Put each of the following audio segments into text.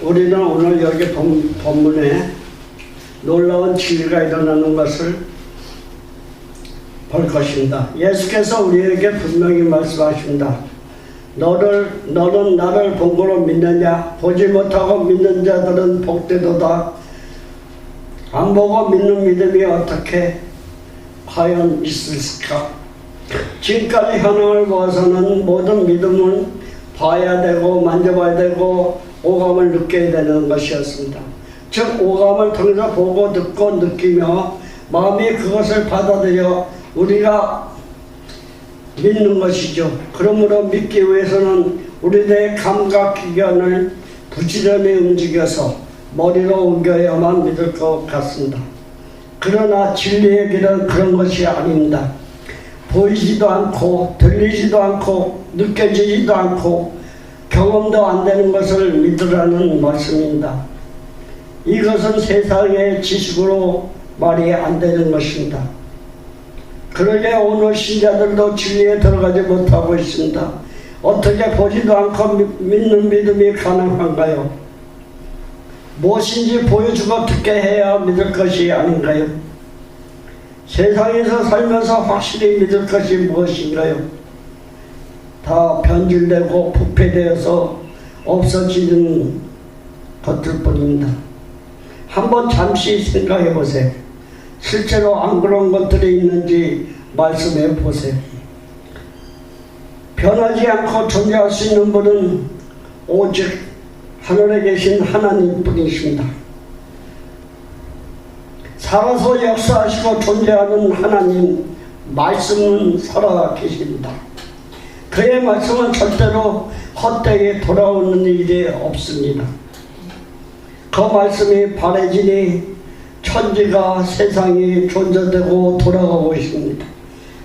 우리는 오늘 여기 본문에 놀라운 진리가 일어나는 것을 볼 것입니다. 예수께서 우리에게 분명히 말씀하십니다. 너는 나를 본 거로 믿느냐? 보지 못하고 믿는 자들은 복되도다. 안 보고 믿는 믿음이 어떻게 과연 있을까? 지금까지 현황을 보아서는 모든 믿음은 봐야 되고 만져봐야 되고 오감을 느껴야 되는 것이었습니다. 즉 오감을 통해서 보고 듣고 느끼며 마음이 그것을 받아들여 우리가 믿는 것이죠. 그러므로 믿기 위해서는 우리의 감각기관을 부지런히 움직여서 머리로 옮겨야만 믿을 것 같습니다. 그러나 진리의 길은 그런 것이 아닙니다. 보이지도 않고 들리지도 않고 느껴지지도 않고 경험도 안 되는 것을 믿으라는 말씀입니다. 이것은 세상의 지식으로 말이 안 되는 것입니다. 그러게 오늘 신자들도 진리에 들어가지 못하고 있습니다. 어떻게 보지도 않고 믿는 믿음이 가능한가요? 무엇인지 보여주고 듣게 해야 믿을 것이 아닌가요? 세상에서 살면서 확실히 믿을 것이 무엇인가요? 다 변질되고 부패되어서 없어지는 것들 뿐입니다. 한번 잠시 생각해 보세요. 실제로 안 그런 것들이 있는지 말씀해 보세요. 변하지 않고 존재할 수 있는 분은 오직 하늘에 계신 하나님 뿐이십니다. 살아서 역사하시고 존재하는 하나님 말씀은 살아 계십니다. 그의 말씀은 절대로 헛되게 돌아오는 일이 없습니다. 그 말씀이 바래지니 천지가 세상이 존재되고 돌아가고 있습니다.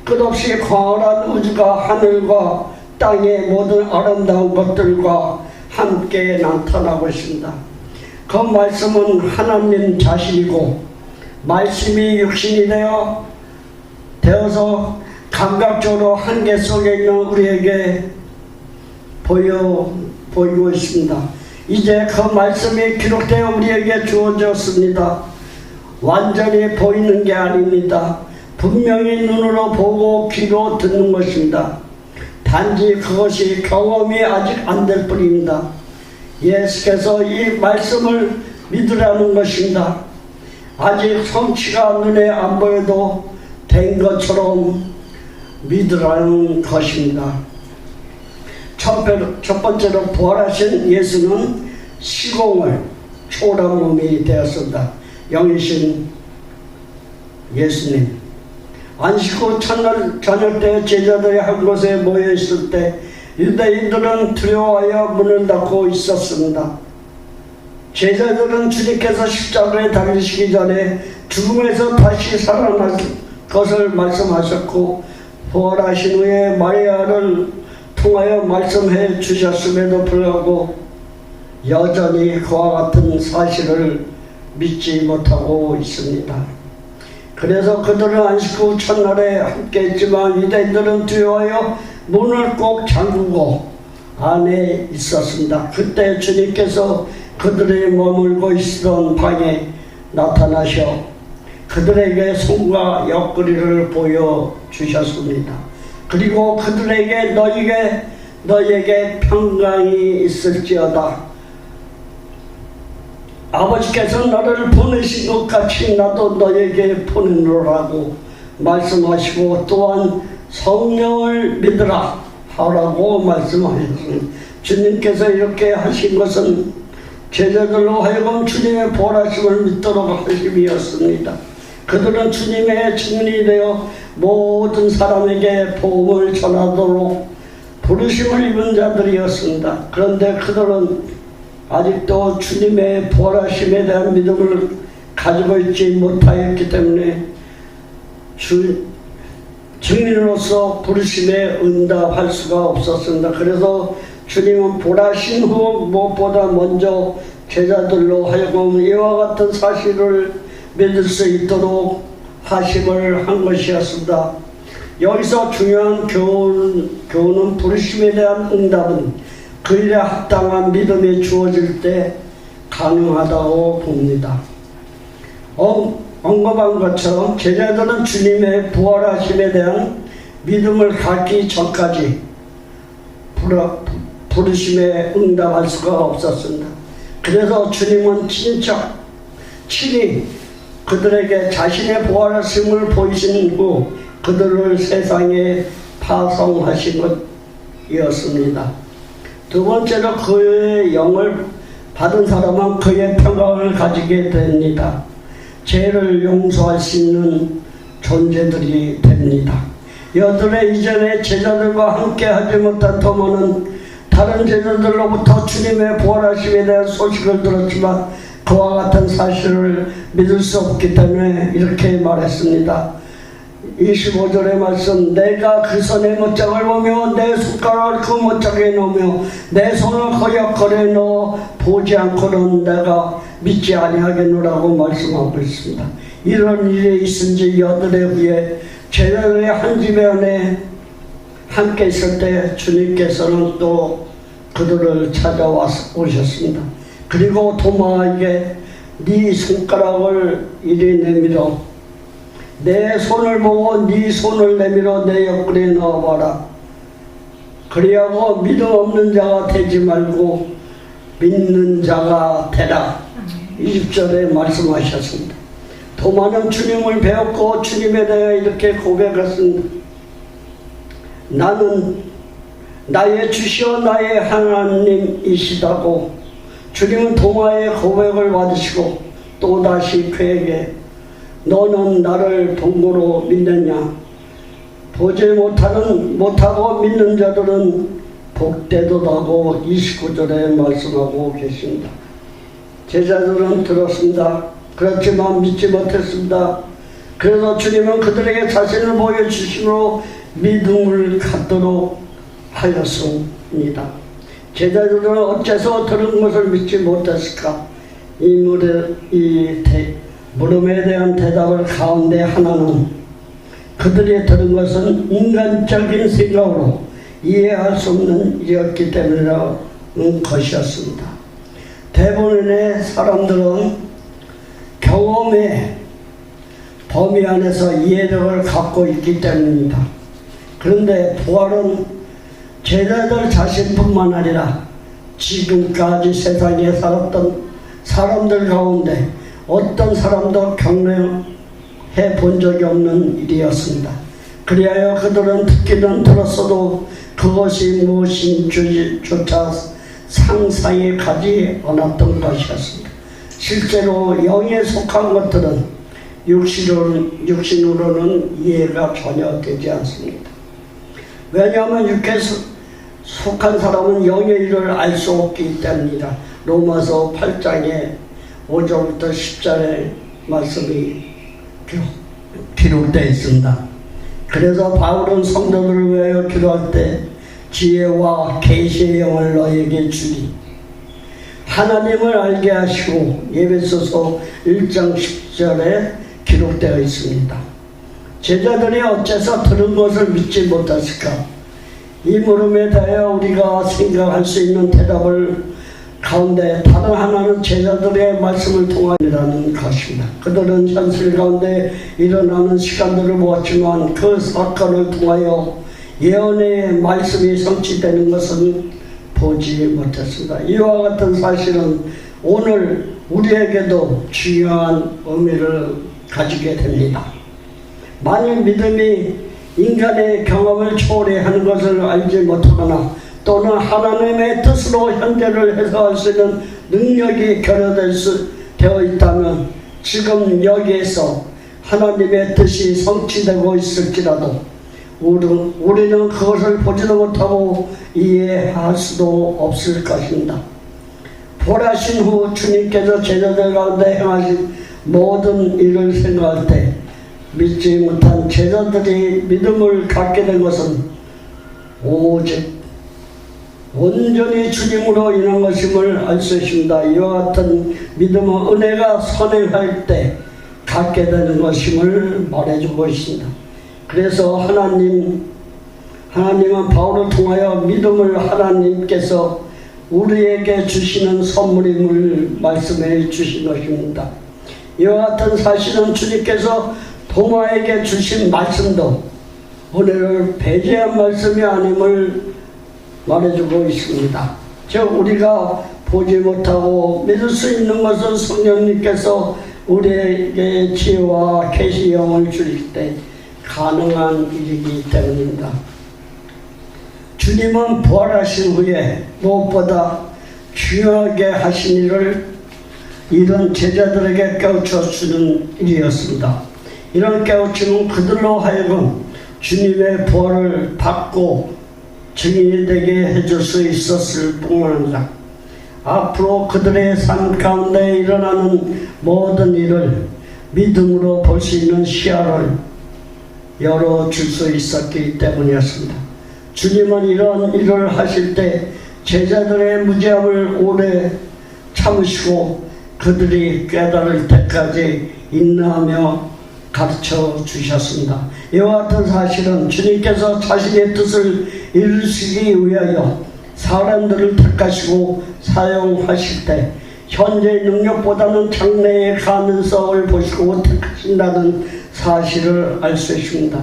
끝없이 광활한 우주가 하늘과 땅의 모든 아름다운 것들과 함께 나타나고 있습니다. 그 말씀은 하나님 자신이고 말씀이 육신이 되어서 감각적으로 한계 속에 있는 우리에게 보이고 있습니다. 이제 그 말씀이 기록되어 우리에게 주어졌습니다. 완전히 보이는 게 아닙니다. 분명히 눈으로 보고 귀로 듣는 것입니다. 단지 그것이 경험이 아직 안 될 뿐입니다. 예수께서 이 말씀을 믿으라는 것입니다. 아직 성취가 눈에 안 보여도 된 것처럼 믿으라는 것입니다. 첫 번째로 부활하신 예수는 시공을 초월한 몸이 되었습니다. 영이신 예수님. 안식 후 첫날 저녁 때 제자들이 한 곳에 모여 있을 때 유대인들은 두려워하여 문을 닫고 있었습니다. 제자들은 주님께서 십자가에 달리시기 전에 죽음에서 다시 살아날 것을 말씀하셨고 부활하신 후에 마리아를 통하여 말씀해 주셨음에도 불구하고 여전히 그와 같은 사실을 믿지 못하고 있습니다. 그래서 그들은 안식 후 첫날에 함께 했지만 유대인들은 두려워하여 문을 꼭 잠그고 안에 있었습니다. 그때 주님께서 그들이 머물고 있던 방에 나타나셔 그들에게 손과 옆구리를 보여주셨습니다. 그리고 그들에게 너희에게 평강이 있을지어다. 아버지께서 너를 보내신 것 같이 나도 너에게 보내노라고 말씀하시고 또한 성령을 믿으라 하라고 말씀하셨습니다. 주님께서 이렇게 하신 것은 제자들로 하여금 주님의 부활하심을 믿도록 하심이었습니다. 그들은 주님의 증인이 되어 모든 사람에게 복음을 전하도록 부르심을 입은 자들이었습니다. 그런데 그들은 아직도 주님의 부활하심에 대한 믿음을 가지고 있지 못하였기 때문에 증인으로서 부르심에 응답할 수가 없었습니다. 그래서 주님은 부활하신 후 무엇보다 먼저 제자들로 하여금 이와 같은 사실을 믿을 수 있도록 하심을 한 것이었습니다. 여기서 중요한 교훈은 부르심에 대한 응답은 그 일에 합당한 믿음이 주어질 때 가능하다고 봅니다. 언급한 것처럼 제자들은 주님의 부활하심에 대한 믿음을 갖기 전까지 부르심에 응답할 수가 없었습니다. 그래서 주님은 친히 그들에게 자신의 부활하심을 보이신 후 그들을 세상에 파송하신 것이었습니다. 두 번째로 그의 영을 받은 사람은 그의 평강을 가지게 됩니다. 죄를 용서할 수 있는 존재들이 됩니다. 여들의 이전에 제자들과 함께 하지 못한 토마는 다른 제자들로부터 주님의 부활하심에 대한 소식을 들었지만 그와 같은 사실을 믿을 수 없기 때문에 이렇게 말했습니다. 25절의 말씀, 내가 그 손의 못장을 보며 내 손가락을 그 못장에 넣으며 내 손을 거역거리에 넣어 보지 않고는 내가 믿지 아니하겠노라고 말씀하고 있습니다. 이런 일이 있은지 여들의 후에 제자들의 한 집에 안에 함께 있을 때 주님께서는 또 그들을 찾아오셨습니다. 그리고 도마에게 네 손가락을 이리 내밀어 내 손을 보고 네 손을 내밀어 내 옆구리에 넣어봐라. 그리하고 믿음 없는 자가 되지 말고 믿는 자가 되라. 20절에 말씀하셨습니다. 도마는 주님을 배웠고 주님에 대해 이렇게 고백했습니다. 나는 나의 주시오 나의 하나님이시다고. 주님은 도마의 고백을 받으시고 또다시 그에게 너는 나를 본고로 믿느냐? 보지 못하고 믿는 자들은 복되도다고 29절에 말씀하고 계십니다. 제자들은 들었습니다. 그렇지만 믿지 못했습니다. 그래서 주님은 그들에게 자신을 보여주심으로 믿음을 갖도록 하였습니다. 제자들은 어째서 들은 것을 믿지 못했을까? 이 물음에 대한 대답을 가운데 하나는 그들이 들은 것은 인간적인 생각으로 이해할 수 없는 일이었기 때문이라는 것이었습니다. 대부분의 사람들은 경험의 범위 안에서 이해력을 갖고 있기 때문입니다. 그런데 부활은 제자들 자신뿐만 아니라 지금까지 세상에 살았던 사람들 가운데 어떤 사람도 경험해 본 적이 없는 일이었습니다. 그리하여 그들은 듣기는 들었어도 그것이 무엇인지조차 상상에 가지 않았던 것이었습니다. 실제로 영에 속한 것들은 육신으로는 이해가 전혀 되지 않습니다. 왜냐하면 육에 속한 사람은 영의 일을 알 수 없기 때문이다. 로마서 8장에 5절부터 10절의 말씀이 기록되어 있습니다. 그래서 바울은 성도들을 위하여 기도할 때 지혜와 계시의 영을 너에게 주리 하나님을 알게 하시고 에베소서 1장 10절에 기록되어 있습니다. 제자들이 어째서 들은 것을 믿지 못했을까? 이 물음에 대하여 우리가 생각할 수 있는 대답을 가운데 다른 하나는 제자들의 말씀을 통하여라는 것입니다. 그들은 현실 가운데 일어나는 시간들을 보았지만 그 사건을 통하여 예언의 말씀이 성취되는 것은 보지 못했습니다. 이와 같은 사실은 오늘 우리에게도 중요한 의미를 가지게 됩니다. 만일 믿음이 인간의 경험을 초래하는 것을 알지 못하거나 또는 하나님의 뜻으로 현재를 해석할 수 있는 능력이 결여되어 있다면 지금 여기에서 하나님의 뜻이 성취되고 있을지라도 우리는 그것을 보지도 못하고 이해할 수도 없을 것입니다. 부활하신 후 주님께서 제자들 가운데 행하신 모든 일을 생각할 때 믿지 못한 제자들이 믿음을 갖게 된 것은 오직 온전히 주님으로 인한 것임을 알 수 있습니다. 이와 같은 믿음은 은혜가 선행할 때 갖게 되는 것임을 말해주고 있습니다. 그래서 하나님은 바울을 통하여 믿음을 하나님께서 우리에게 주시는 선물임을 말씀해 주신 것입니다. 이와 같은 사실은 주님께서 도마에게 주신 말씀도 은혜를 배제한 말씀이 아님을 말해주고 있습니다. 즉 우리가 보지 못하고 믿을 수 있는 것은 성령님께서 우리에게 지혜와 계시 영을 주실 때 가능한 일이기 때문입니다. 주님은 부활하신 후에 무엇보다 중요하게 하신 일을 이런 제자들에게 깨우쳐 주는 일이었습니다. 이런 깨우침은 그들로 하여금 주님의 부활을 받고 증인이 되게 해줄 수 있었을 뿐만 아니라 앞으로 그들의 삶 가운데 일어나는 모든 일을 믿음으로 볼 수 있는 시야를 열어줄 수 있었기 때문이었습니다. 주님은 이런 일을 하실 때 제자들의 무지함을 오래 참으시고 그들이 깨달을 때까지 인내하며 가르쳐 주셨습니다. 이와 같은 사실은 주님께서 자신의 뜻을 이루시기 위하여 사람들을 택하시고 사용하실 때 현재의 능력보다는 장래의 가능성을 보시고 택하신다는 사실을 알 수 있습니다.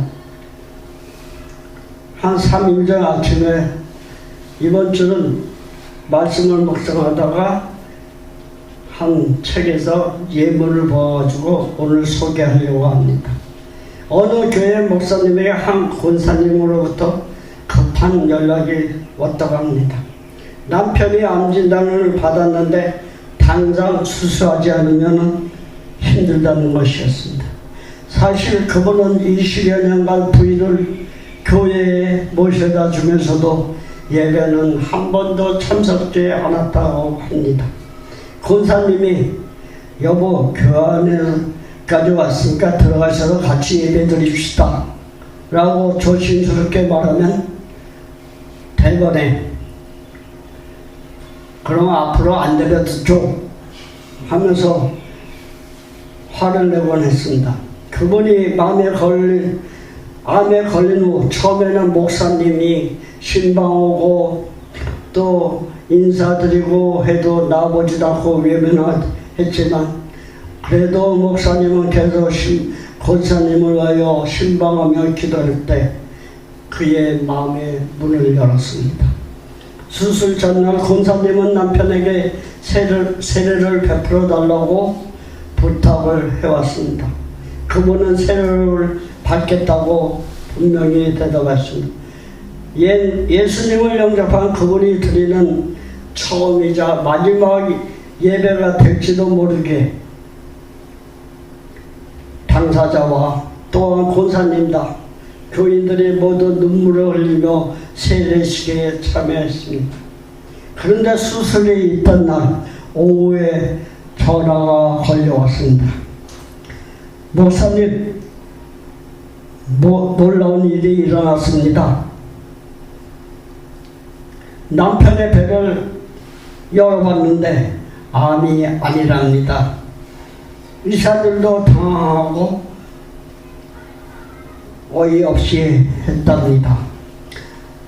한 3일 전 아침에 이번 주는 말씀을 묵상하다가 한 책에서 예문을 봐가지고 오늘 소개하려고 합니다. 어느 교회 목사님에게 한 권사님으로부터 급한 연락이 왔다고 합니다. 남편이 암 진단을 받았는데 당장 수술하지 않으면 힘들다는 것이었습니다. 사실 그분은 20여 년간 부인을 교회에 모셔다 주면서도 예배는 한 번도 참석지 않았다고 합니다. 권사님이 여보 교회까지 왔으니까 들어가셔서 같이 예배 드립시다 라고 조심스럽게 말하면 대번에 그럼 앞으로 안 내려 듣죠 하면서 화를 내곤 했습니다. 그분이 암에 걸린 후 처음에는 목사님이 신방오고 또 인사드리고 해도 나보지도 않고 외면했지만 그래도 목사님은 계속 권사님을 위하여 신방하며 기도할 때 그의 마음의 문을 열었습니다. 수술 전날 권사님은 남편에게 세례를 베풀어 달라고 부탁을 해왔습니다. 그분은 세례를 받겠다고 분명히 대답했습니다. 예수님을 영접한 그분이 드리는 처음이자 마지막 예배가 될지도 모르게 당사자와 또한 권사님다 교인들이 모두 눈물을 흘리며 세례식에 참여했습니다. 그런데 수술이 있던 날 오후에 전화가 걸려왔습니다. 목사님, 놀라운 일이 일어났습니다. 남편의 배를 열어봤는데 암이 아니랍니다. 의사들도 당황하고 어이없이 했답니다.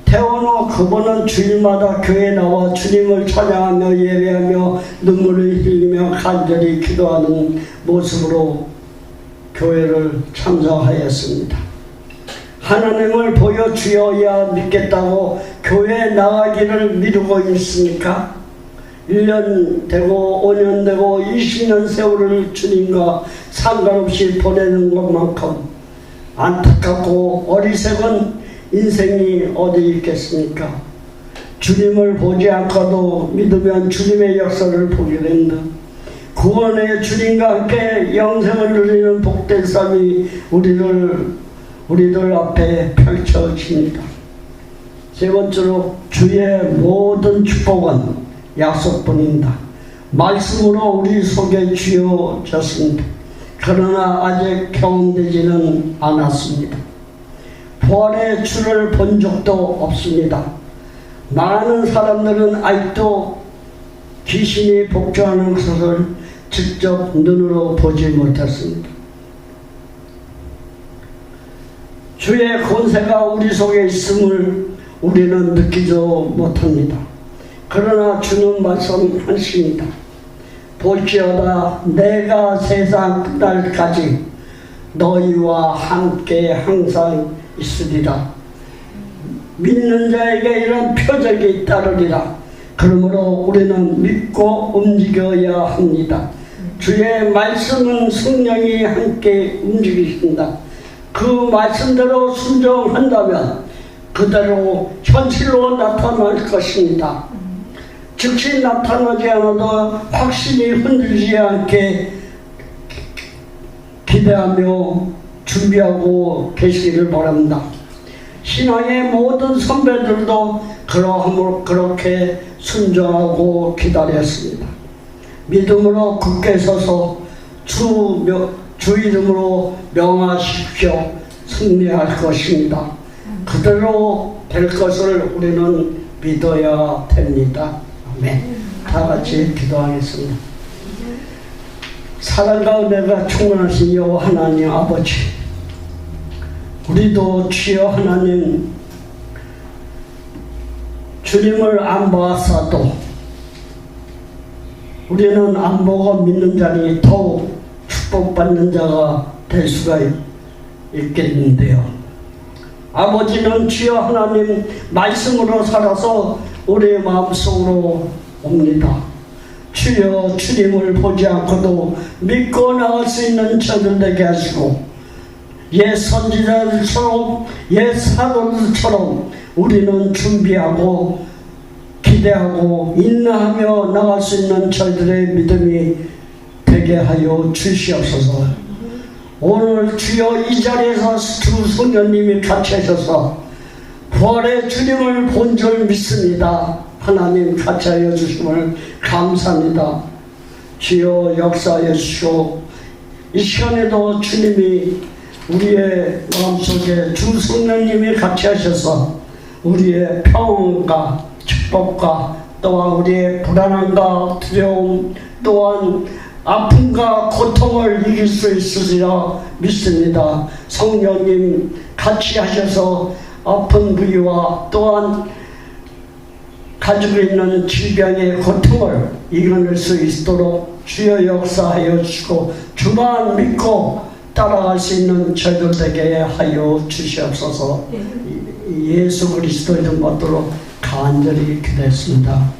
퇴원 후 그분은 주일마다 교회에 나와 주님을 찬양하며 예배하며 눈물을 흘리며 간절히 기도하는 모습으로 교회를 참석하였습니다. 하나님을 보여주어야 믿겠다고 교회에 나가기를 미루고 있으니까 1년 되고 5년 되고 20년 세월을 주님과 상관없이 보내는 것만큼 안타깝고 어리석은 인생이 어디 있겠습니까? 주님을 보지 않고도 믿으면 주님의 역사를 보게 된다. 구원의 주님과 함께 영생을 누리는 복된 삶이 우리들 앞에 펼쳐집니다. 세 번째로 주의 모든 축복은 약속뿐입니다. 말씀으로 우리 속에 쥐어졌습니다. 그러나 아직 경험되지는 않았습니다. 부활의 주를 본 적도 없습니다. 많은 사람들은 아직도 귀신이 복종하는 것을 직접 눈으로 보지 못했습니다. 주의 권세가 우리 속에 있음을 우리는 느끼지 못합니다. 그러나 주는 말씀하십니다. 볼지어다 내가 세상 끝날까지 너희와 함께 항상 있으리라. 믿는 자에게 이런 표적이 따르리라. 그러므로 우리는 믿고 움직여야 합니다. 주의 말씀은 성령이 함께 움직이신다. 그 말씀대로 순종한다면 그대로 현실로 나타날 것입니다. 즉시 나타나지 않아도 확실히 흔들리지 않게 기대하며 준비하고 계시기를 바랍니다. 신앙의 모든 선배들도 그렇게 순종하고 기다렸습니다. 믿음으로 굳게 서서 주 이름으로 명하십시오. 승리할 것입니다. 그대로 될 것을 우리는 믿어야 됩니다. 아멘. 다 같이 기도하겠습니다. 사랑과 은혜가 충만하신 여호와 하나님 아버지, 우리도 주여 하나님 주님을 안 보았어도 우리는 안 보고 믿는 자니 더욱 축복받는 자가 될 수가 있겠는데요. 아버지는 주여 하나님 말씀으로 살아서 우리의 마음속으로 옵니다. 주여 주님을 보지 않고도 믿고 나갈 수 있는 저들 되게 하시고 옛 선지자들처럼 옛 사도들처럼 우리는 준비하고 기대하고 인내하며 나갈 수 있는 저희들의 믿음이 되게 하여 주시옵소서. 오늘 주여 이 자리에서 주 성령님이 같이 하셔서 부활의 주님을 본 줄 믿습니다. 하나님 같이 하여 주심을 감사합니다. 주여 역사하여 주시오. 이 시간에도 주님이 우리의 마음속에 주 성령님이 같이 하셔서 우리의 평안과 축복과 또한 우리의 불안함과 두려움 또한 아픔과 고통을 이길 수 있으리라 믿습니다. 성령님 같이 하셔서 아픈 부위와 또한 가지고 있는 질병의 고통을 이겨낼 수 있도록 주여 역사하여 주시고 주만 믿고 따라갈 수 있는 저희들 되게 하여 주시옵소서. 예수 그리스도 이름 받도록 간절히 기도했습니다.